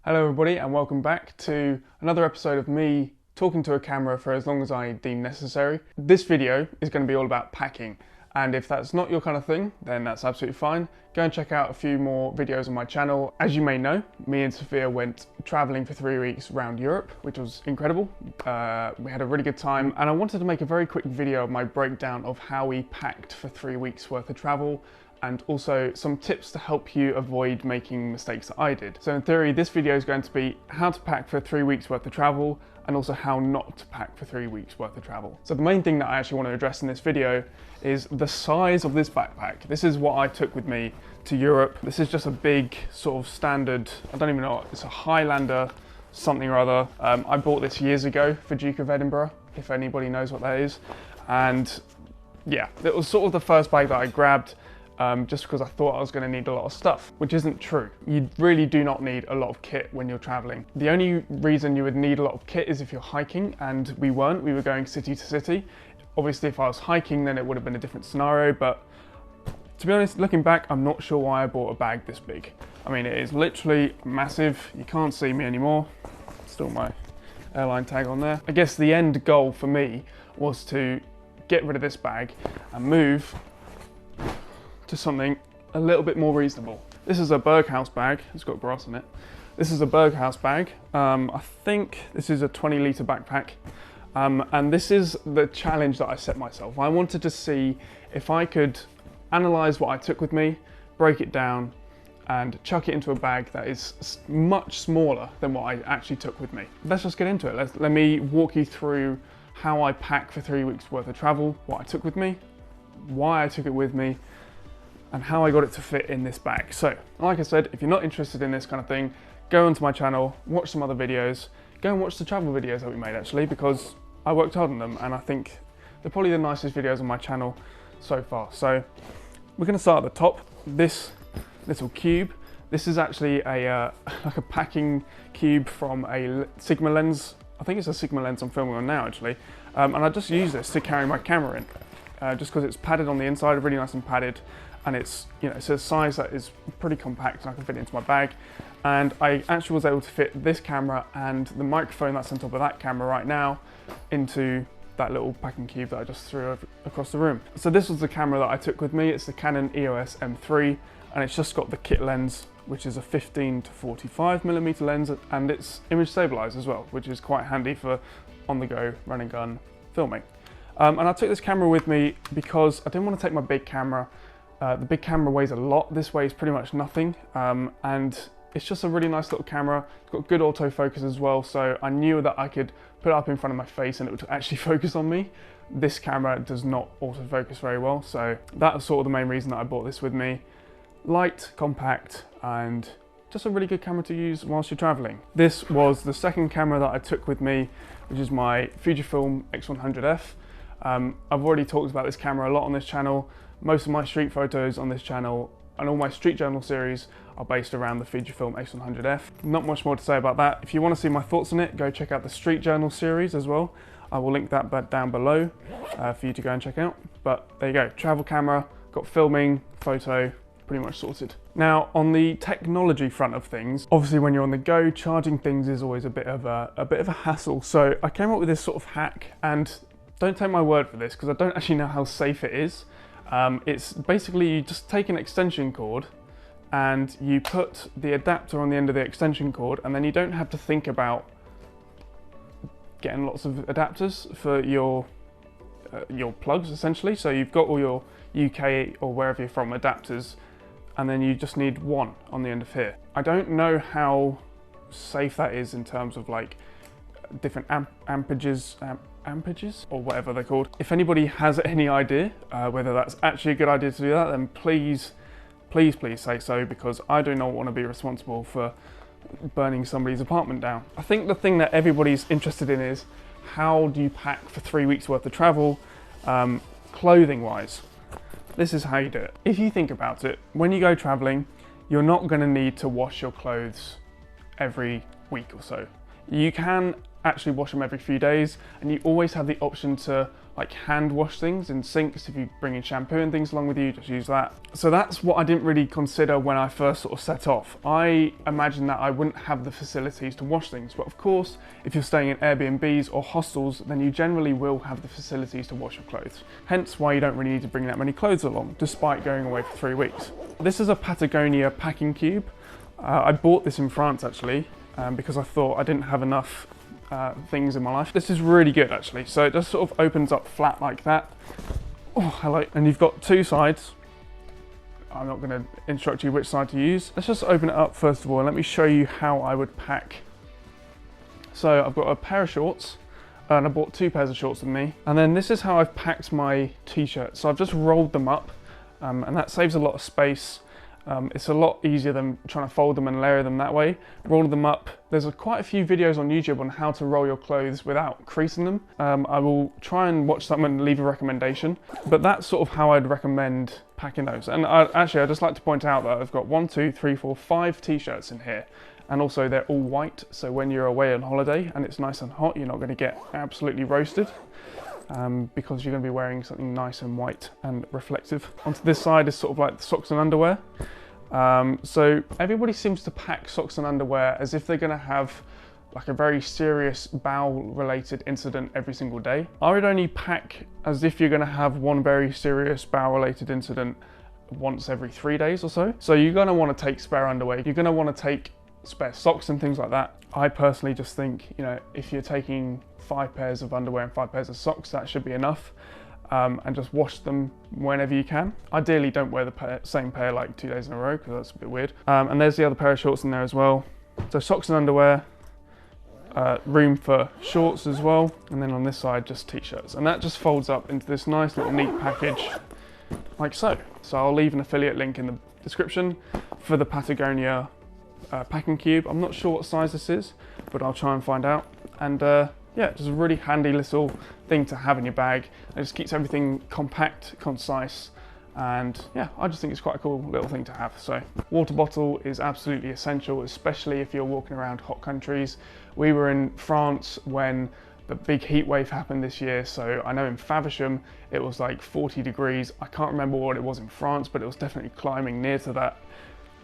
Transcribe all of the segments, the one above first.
Hello everybody and welcome back to another episode of me talking to a camera for as long as I deem necessary. This video is going to be all about packing, and if that's not your kind of thing then that's absolutely fine. Go and check out a few more videos on my channel. As you may know, me and Sophia went travelling for 3 weeks around Europe, which was incredible. We had a really good time, and I wanted to make a very quick video of my breakdown of how we packed for 3 weeks worth of travel, and also some tips to help you avoid making mistakes that I did. So in theory, this video is going to be how to pack for 3 weeks worth of travel, and also how not to pack for 3 weeks worth of travel. So the main thing that I actually want to address in this video is the size of this backpack. This is what I took with me to Europe. This is just a big sort of standard, I don't even know, it's a Highlander something or other. I bought this years ago for Duke of Edinburgh, if anybody knows what that is. And yeah, it was sort of the first bag that I grabbed. Just because I thought I was going to need a lot of stuff, which isn't true. You really do not need a lot of kit when you're traveling. The only reason you would need a lot of kit is if you're hiking, and we weren't. We were going city to city. Obviously, if I was hiking, then it would have been a different scenario, but to be honest, looking back, I'm not sure why I bought a bag this big. I mean, it is literally massive. You can't see me anymore. Still my airline tag on there. I guess the end goal for me was to get rid of this bag and move to something a little bit more reasonable. This is a Berghaus bag. It's got grass in it. This is a Berghaus bag. I think this is a 20-litre backpack. And this is the challenge that I set myself. I wanted to see if I could analyse what I took with me, break it down, and chuck it into a bag that is much smaller than what I actually took with me. Let's just get into it. Let me walk you through how I pack for 3 weeks worth of travel, what I took with me, why I took it with me, and how I got it to fit in this bag. So, like I said, if you're not interested in this kind of thing, go onto my channel, watch some other videos, go and watch the travel videos that we made actually, because I worked hard on them and I think they're probably the nicest videos on my channel so far. So, we're gonna start at the top. This little cube, this is actually a like a packing cube from a Sigma lens. I think it's a Sigma lens I'm filming on now actually. And I just use this to carry my camera in, just because it's padded on the inside, really nice and padded. And it's, you know, it's a size that is pretty compact and I can fit it into my bag. And I actually was able to fit this camera and the microphone that's on top of that camera right now into that little packing cube that I just threw across the room. So this was the camera that I took with me. It's the Canon EOS M3, and it's just got the kit lens, which is a 15 to 45mm lens, and it's image stabilized as well, which is quite handy for on-the-go run and gun filming. And I took this camera with me because I didn't want to take my big camera. The big camera weighs a lot. This weighs pretty much nothing, and it's just a really nice little camera. It's got good autofocus as well, so I knew that I could put it up in front of my face and it would actually focus on me. This camera does not autofocus very well, so that was sort of the main reason that I bought this with me. Light, compact, and just a really good camera to use whilst you're traveling. This was the second camera that I took with me, which is my Fujifilm X100F. I've already talked about this camera a lot on this channel. Most of my street photos on this channel and all my street journal series are based around the Fujifilm X100F. Not much more to say about that. If you want to see my thoughts on it, go check out the street journal series as well. I will link that down below for you to go and check out. But there you go, travel camera, got filming, photo, pretty much sorted. Now on the technology front of things, obviously when you're on the go, charging things is always a bit of a hassle. So I came up with this sort of hack, and don't take my word for this because I don't actually know how safe it is. It's basically you just take an extension cord and you put the adapter on the end of the extension cord, and then you don't have to think about getting lots of adapters for your plugs essentially. So you've got all your UK or wherever you're from adapters, and then you just need one on the end of here. I don't know how safe that is in terms of like different amperages or whatever they're called. If anybody has any idea whether that's actually a good idea to do that, then please say so, because I do not want to be responsible for burning somebody's apartment down. I think the thing that everybody's interested in is how do you pack for 3 weeks worth of travel, clothing wise. This is how you do it. If you think about it, when you go traveling, you're not going to need to wash your clothes every week or so. You can actually wash them every few days, and you always have the option to like hand wash things in sinks. If you bring in shampoo and things along with you, just use that. So that's what I didn't really consider when I first sort of set off. I imagined that I wouldn't have the facilities to wash things, but of course, if you're staying in Airbnbs or hostels, then you generally will have the facilities to wash your clothes. Hence why you don't really need to bring that many clothes along, despite going away for 3 weeks. This is a Patagonia packing cube. I bought this in France actually, because I thought I didn't have enough things in my life. This is really good actually. So it just sort of opens up flat like that. Oh, hello. And you've got 2 sides. I'm not going to instruct you which side to use. Let's just open it up first of all and let me show you how I would pack. So I've got a pair of shorts and I bought 2 pairs of shorts with me. And then this is how I've packed my t-shirts. So I've just rolled them up and that saves a lot of space. It's a lot easier than trying to fold them and layer them that way. Roll them up. There's quite a few videos on YouTube on how to roll your clothes without creasing them. I will try and watch them and leave a recommendation, but that's sort of how I'd recommend packing those. And I'd just like to point out that I've got 1, 2, 3, 4, 5 t-shirts in here. And also they're all white, so when you're away on holiday and it's nice and hot, you're not going to get absolutely roasted. Because you're going to be wearing something nice and white and reflective. Onto this side is sort of like the socks and underwear. So everybody seems to pack socks and underwear as if they're going to have like a very serious bowel related incident every single day. I would only pack as if you're going to have one very serious bowel related incident once every 3 days or so. So you're going to want to take spare underwear. You're going to want to take spare socks and things like that. I personally just think, you know, if you're taking 5 pairs of underwear and 5 pairs of socks, that should be enough. And just wash them whenever you can. Ideally, don't wear the same pair like 2 days in a row because that's a bit weird. And there's the other pair of shorts in there as well. So socks and underwear, room for shorts as well. And then on this side, just t-shirts. And that just folds up into this nice little neat package like so. So I'll leave an affiliate link in the description for the Patagonia packing cube. I'm not sure what size this is, but I'll try and find out. And yeah, just a really handy little thing to have in your bag. It just keeps everything compact, concise, and yeah, I just think it's quite a cool little thing to have. So water bottle is absolutely essential, especially if you're walking around hot countries. We were in France when the big heat wave happened this year, so I know in Faversham it was like 40 degrees. I can't remember what it was in France, but it was definitely climbing near to that.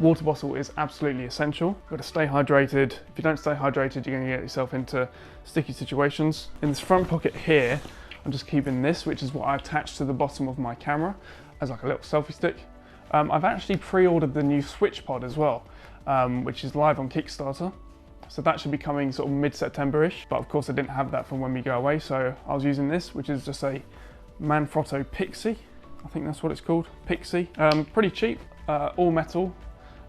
Water bottle is absolutely essential. You've got to stay hydrated. If you don't stay hydrated, you're going to get yourself into sticky situations. In this front pocket here, I'm just keeping this, which is what I attached to the bottom of my camera as like a little selfie stick. I've actually pre-ordered the new Switch pod as well, which is live on Kickstarter. So that should be coming sort of mid-September-ish. But of course I didn't have that from when we go away, so I was using this, which is just a Manfrotto Pixie. I think that's what it's called, Pixie. Pretty cheap, all metal,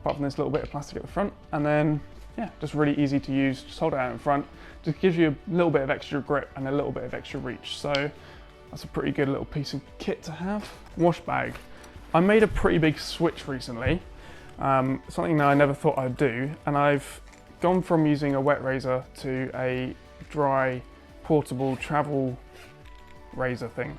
apart from this little bit of plastic at the front. And then, yeah, just really easy to use. Just hold it out in front. Just gives you a little bit of extra grip and a little bit of extra reach. So that's a pretty good little piece of kit to have. Wash bag. I made a pretty big switch recently. Something that I never thought I'd do. And I've gone from using a wet razor to a dry, portable travel razor thing.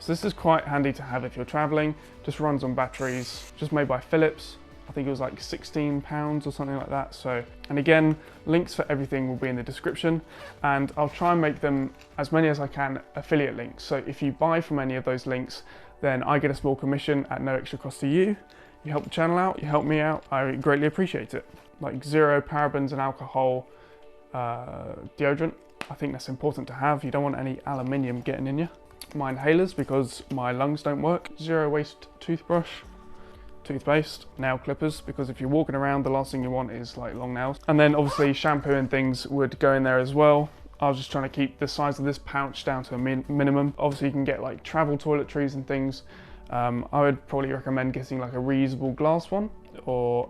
So this is quite handy to have if you're traveling. Just runs on batteries, just made by Philips. I think it was like £16 or something like that. So, and again, links for everything will be in the description, and I'll try and make them as many as I can affiliate links. So if you buy from any of those links, then I get a small commission at no extra cost to you. You help the channel out, you help me out. I greatly appreciate it. Like 0 parabens and alcohol deodorant. I think that's important to have. You don't want any aluminium getting in you. My inhalers, because my lungs don't work. 0 waste toothbrush. Toothpaste, nail clippers, because if you're walking around, the last thing you want is like long nails. And then obviously shampoo and things would go in there as well. I was just trying to keep the size of this pouch down to a minimum. Obviously you can get like travel toiletries and things. I would probably recommend getting like a reusable glass one, or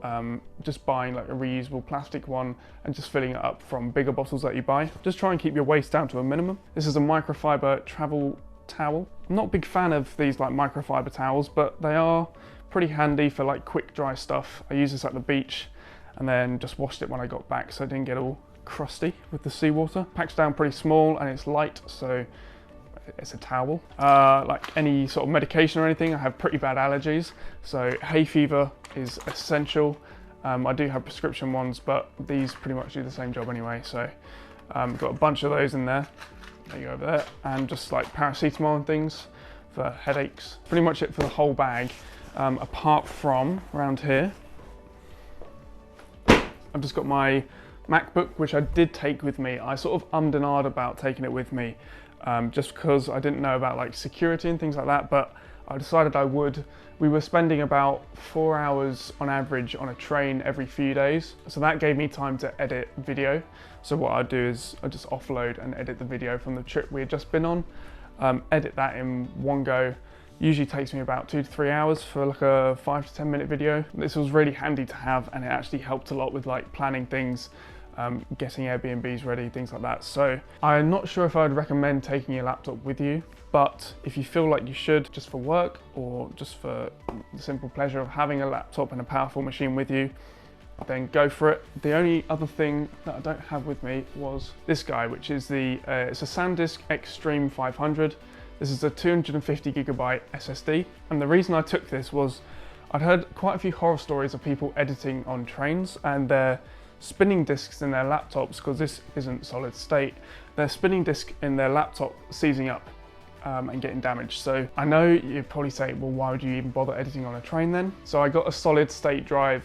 just buying like a reusable plastic one and just filling it up from bigger bottles that you buy. Just try and keep your waste down to a minimum. This is a microfiber travel towel. I'm not a big fan of these like microfiber towels, but they are pretty handy for like quick dry stuff. I used this at the beach and then just washed it when I got back so it didn't get all crusty with the seawater. Packs down pretty small and it's light, so it's a towel. Like any sort of medication or anything, I have pretty bad allergies, so hay fever is essential. I do have prescription ones, but these pretty much do the same job anyway. So got a bunch of those in there. There you go, over there, and just like paracetamol and things for headaches. Pretty much it for the whole bag, apart from around here. I've just got my MacBook, which I did take with me. I sort of ummed and ahed about taking it with me, just because I didn't know about like security and things like that, but I decided I would. We were spending about 4 hours on average on a train every few days, so that gave me time to edit video. So what I do is I just offload and edit the video from the trip we had just been on, edit that in one go. Usually takes me about 2 to 3 hours for like a 5 to 10 minute video. This was really handy to have, and it actually helped a lot with like planning things, getting Airbnbs ready, things like that. So I'm not sure if I'd recommend taking your laptop with you, but if you feel like you should, just for work or just for the simple pleasure of having a laptop and a powerful machine with you, then go for it. The only other thing that I don't have with me was this guy, which is it's a SanDisk Extreme 500. This is a 250 gigabyte SSD. And the reason I took this was I'd heard quite a few horror stories of people editing on trains and they're spinning disks in their laptops, because this isn't solid state. They're spinning disk in their laptop seizing up and getting damaged. So I know you'd probably say, well, why would you even bother editing on a train then? So I got a solid state drive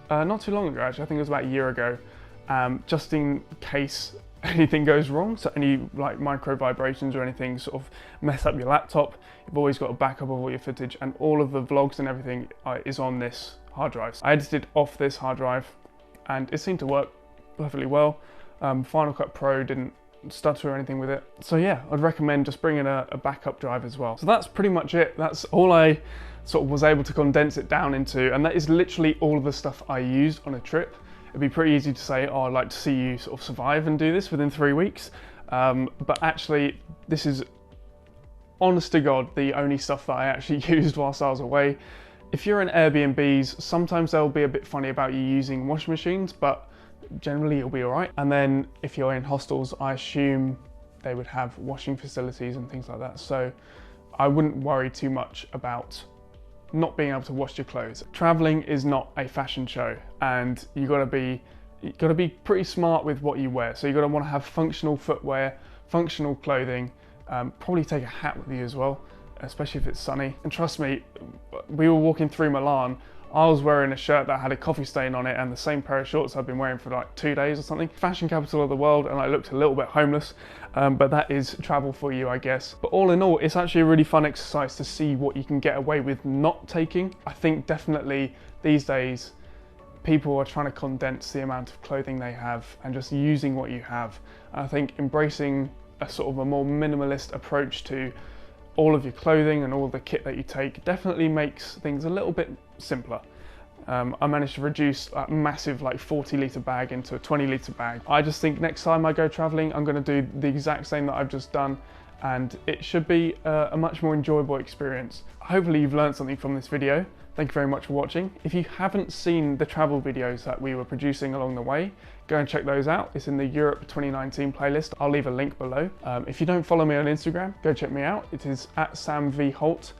not too long ago, actually. I think it was about a year ago, just in case anything goes wrong. So any like micro vibrations or anything sort of mess up your laptop, you've always got a backup of all your footage, and all of the vlogs and everything is on this hard drive. I edited off this hard drive and it seemed to work perfectly well. Final Cut Pro didn't stutter or anything with it. So yeah, I'd recommend just bringing a backup drive as well. So that's pretty much it. That's all I sort of was able to condense it down into, and that is literally all of the stuff I used on a trip. It'd be pretty easy to say, oh, I'd like to see you sort of survive and do this within 3 weeks. But actually, this is, honest to God, the only stuff that I actually used whilst I was away. If you're in Airbnbs, sometimes they'll be a bit funny about you using washing machines, but generally it'll be all right. And then if you're in hostels, I assume they would have washing facilities and things like that. So I wouldn't worry too much about not being able to wash your clothes. Traveling is not a fashion show, and you gotta be pretty smart with what you wear. So you're gonna want to have functional footwear, functional clothing, probably take a hat with you as well, especially if it's sunny. And trust me, we were walking through Milan, I was wearing a shirt that had a coffee stain on it and the same pair of shorts I've been wearing for like 2 days or something. Fashion capital of the world, and I looked a little bit homeless, but that is travel for you, I guess. But all in all, it's actually a really fun exercise to see what you can get away with not taking. I think definitely these days, people are trying to condense the amount of clothing they have and just using what you have. And I think embracing a sort of a more minimalist approach to all of your clothing and all the kit that you take definitely makes things a little bit simpler. I managed to reduce that massive like 40-litre bag into a 20-litre bag. I just think next time I go traveling, I'm going to do the exact same that I've just done, and it should be a much more enjoyable experience. Hopefully you've learned something from this video. Thank you very much for watching. If you haven't seen the travel videos that we were producing along the way, go and check those out. It's in the Europe 2019 playlist. I'll leave a link below. If you don't follow me on Instagram, go check me out. It is @SamVHolt.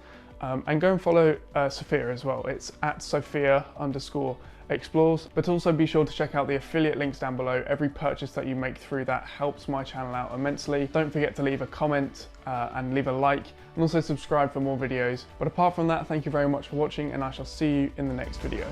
And go and follow Sophia as well. It's @Sophia_explores. But also be sure to check out the affiliate links down below. Every purchase that you make through that helps my channel out immensely. Don't forget to leave a comment and leave a like, and also subscribe for more videos. But apart from that, thank you very much for watching, and I shall see you in the next video.